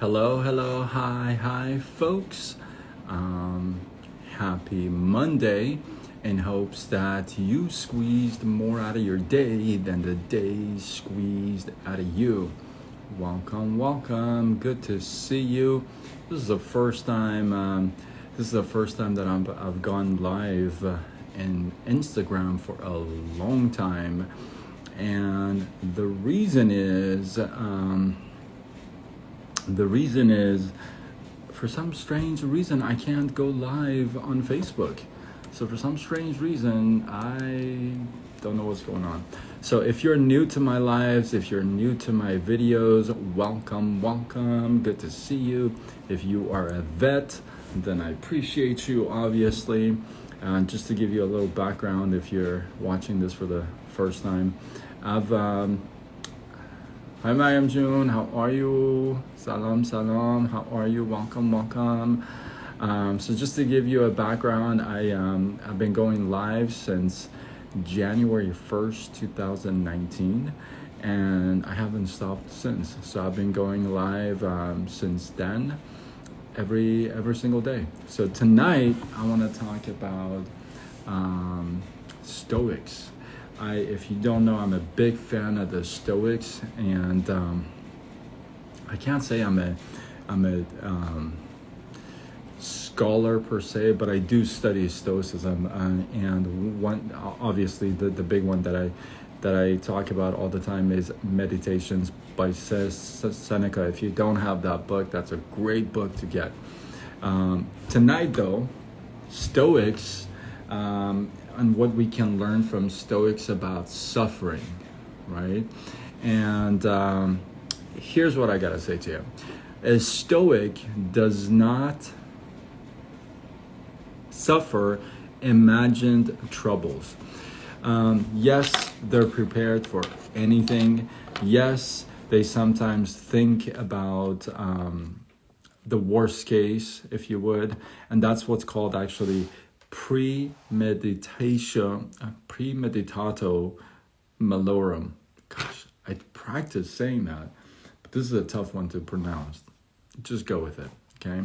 Hello, hi, folks. Happy Monday, in hopes that you squeezed more out of your day than the day squeezed out of you. Welcome. Good to see you. This is the first time. That I've gone live in Instagram for a long time, and the reason is. For some strange reason, I can't go live on Facebook. So for some strange reason, I don't know what's going on. So if you're new to my lives, if you're new to my videos, welcome. Good to see you. If you are a vet, then I appreciate you, obviously. And just to give you a little background, if you're watching this for the first time, Hi, Mayam June. How are you? Salam. How are you? Welcome. So just to give you a background, I've been going live since January 1st, 2019, and I haven't stopped since. So I've been going live since then, every single day. So tonight I want to talk about Stoics. If you don't know, I'm a big fan of the Stoics, and I can't say I'm a scholar per se, but I do study Stoicism, and one obviously the big one that I talk about all the time is Meditations by Seneca. If you don't have that book, that's a great book to get. Tonight though, Stoics. And what we can learn from Stoics about suffering, right? And here's what I gotta say to you. A Stoic does not suffer imagined troubles. Yes, they're prepared for anything. Yes, they sometimes think about the worst case, if you would, and that's what's called actually premeditato malorum. Gosh, I practiced saying that, but this is a tough one to pronounce. Just go with it, okay?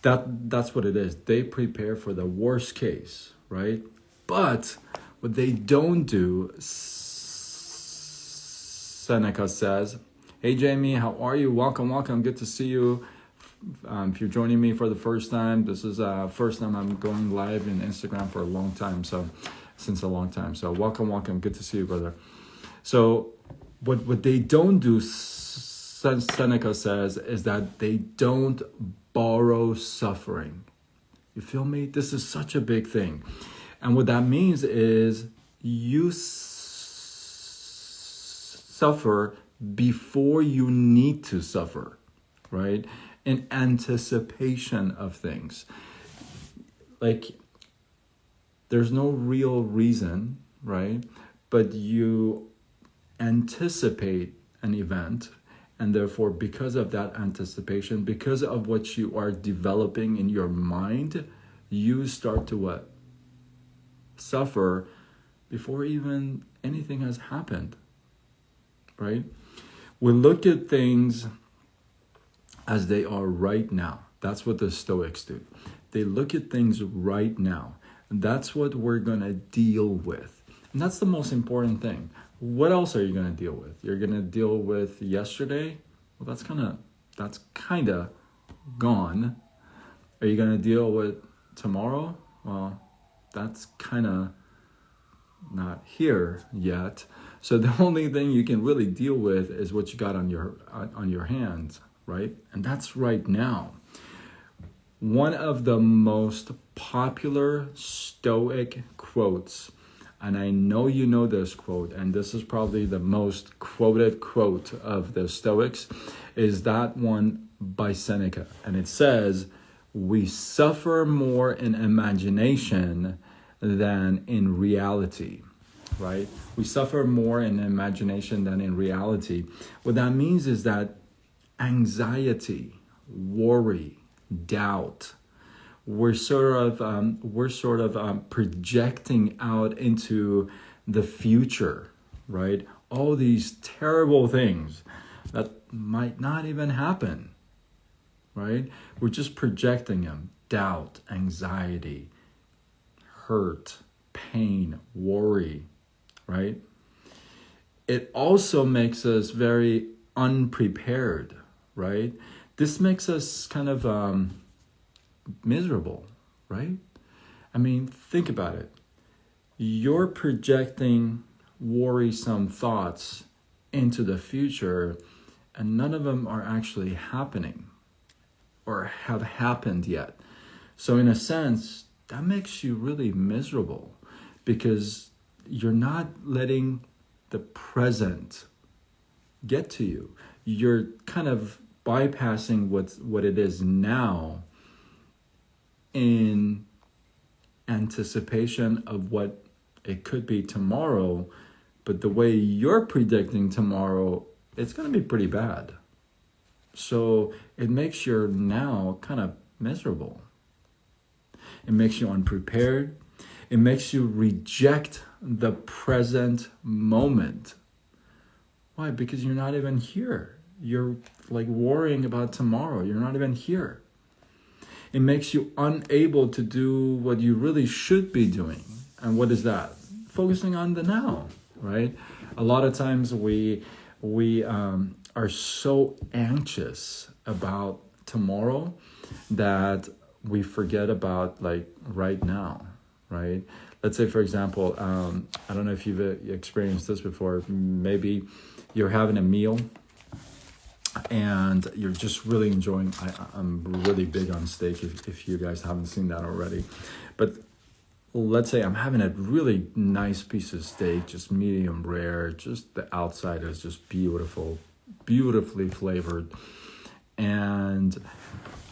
That's what it is. They prepare for the worst case, right? But what they don't do, Seneca says, hey Jamie, how are you? Welcome. Good to see you. If you're joining me for the first time, this is first time I'm going live in Instagram for a long time. So welcome. Good to see you, brother. So what they don't do, Seneca says, is that they don't borrow suffering. You feel me? This is such a big thing. And what that means is you suffer before you need to suffer, right? In anticipation of things. Like, there's no real reason, right? But you anticipate an event, and therefore, because of that anticipation, because of what you are developing in your mind, you start to what? Suffer before even anything has happened, right? We look at things as they are right now. That's what the Stoics do. They look at things right now. And that's what we're going to deal with. And that's the most important thing. What else are you going to deal with? You're going to deal with yesterday? Well, that's kind of gone. Are you going to deal with tomorrow? Well, that's kind of not here yet. So the only thing you can really deal with is what you got on your hands, right? And that's right now. One of the most popular Stoic quotes, and I know you know this quote, and this is probably the most quoted quote of the Stoics, is that one by Seneca. And it says, we suffer more in imagination than in reality, right? We suffer more in imagination than in reality. What that means is that anxiety, worry, doubt, we're sort of projecting out into the future, right? All these terrible things that might not even happen, right? We're just projecting them. Doubt, anxiety, hurt, pain, worry, right? It also makes us very unprepared, right? This makes us kind of miserable, right? I mean, think about it. You're projecting worrisome thoughts into the future, and none of them are actually happening or have happened yet. So in a sense, that makes you really miserable because you're not letting the present get to you. You're kind of bypassing what it is now in anticipation of what it could be tomorrow, but the way you're predicting tomorrow, it's going to be pretty bad. So it makes your now kind of miserable. It makes you unprepared. It makes you reject the present moment. Why? Because you're not even here. You're like worrying about tomorrow. You're not even here. It makes you unable to do what you really should be doing. And what is that? Focusing on the now, right? A lot of times we are so anxious about tomorrow that we forget about like right now, right? Let's say, for example, I don't know if you've experienced this before. Maybe you're having a meal and you're just really enjoying. I'm really big on steak if you guys haven't seen that already. But let's say I'm having a really nice piece of steak, just medium rare, just the outside is just beautiful, beautifully flavored. And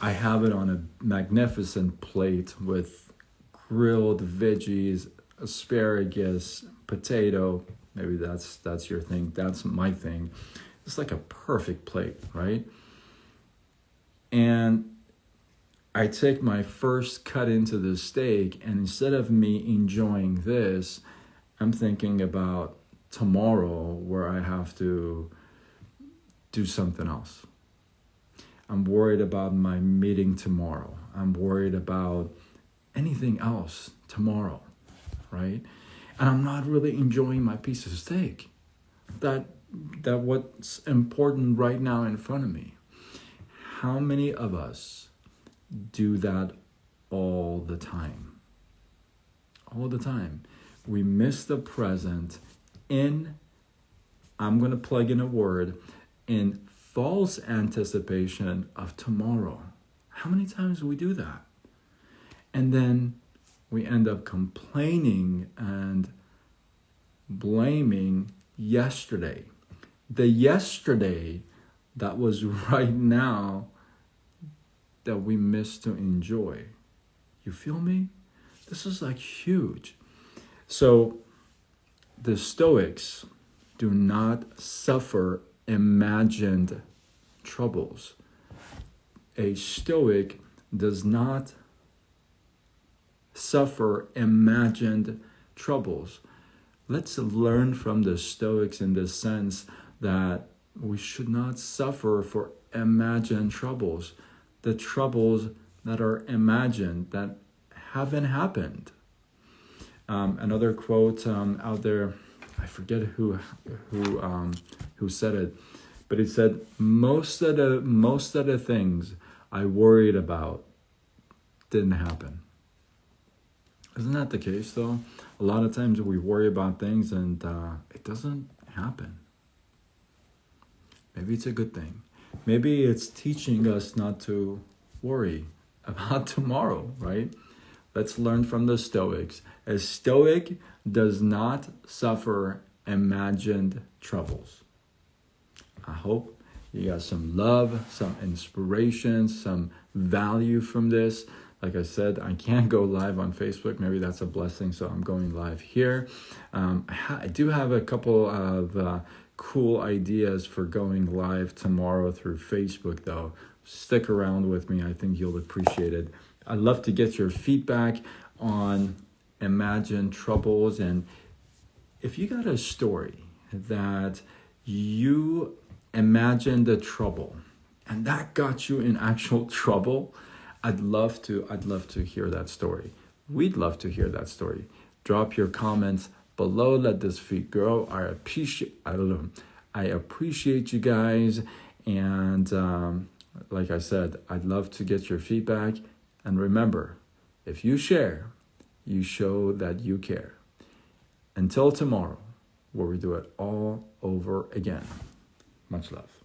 I have it on a magnificent plate with grilled veggies, asparagus, potato. Maybe that's your thing. That's my thing. It's like a perfect plate, right? And I take my first cut into the steak, and instead of me enjoying this, I'm thinking about tomorrow where I have to do something else. I'm worried about my meeting tomorrow. I'm worried about anything else tomorrow, right? And I'm not really enjoying my piece of steak. That what's important right now in front of me. How many of us do that all the time? All the time. We miss the present in, I'm going to plug in a word, in false anticipation of tomorrow. How many times do we do that? And then we end up complaining and blaming yesterday. The yesterday that was right now that we miss to enjoy. You feel me? This is like huge. So the Stoics do not suffer imagined troubles. A Stoic does not suffer imagined troubles. Let's learn from the Stoics in the sense that we should not suffer for imagined troubles. The troubles that are imagined, that haven't happened. Another quote out there, I forget who said it, but it said, most of the things I worried about didn't happen. Isn't that the case though? A lot of times we worry about things and it doesn't happen. Maybe it's a good thing. Maybe it's teaching us not to worry about tomorrow, right? Let's learn from the Stoics. A Stoic does not suffer imagined troubles. I hope you got some love, some inspiration, some value from this. Like I said, I can't go live on Facebook. Maybe that's a blessing, so I'm going live here. I do have a couple of cool ideas for going live tomorrow through Facebook, though. Stick around with me. I think you'll appreciate it. I'd love to get your feedback on imagined troubles. And if you got a story that you imagined the trouble and that got you in actual trouble, I'd love to hear that story. We'd love to hear that story. Drop your comments below. Let this feed grow. I appreciate you guys, and like I said, I'd love to get your feedback. And remember, if you share, you show that you care. Until tomorrow, where we do it all over again. Much love.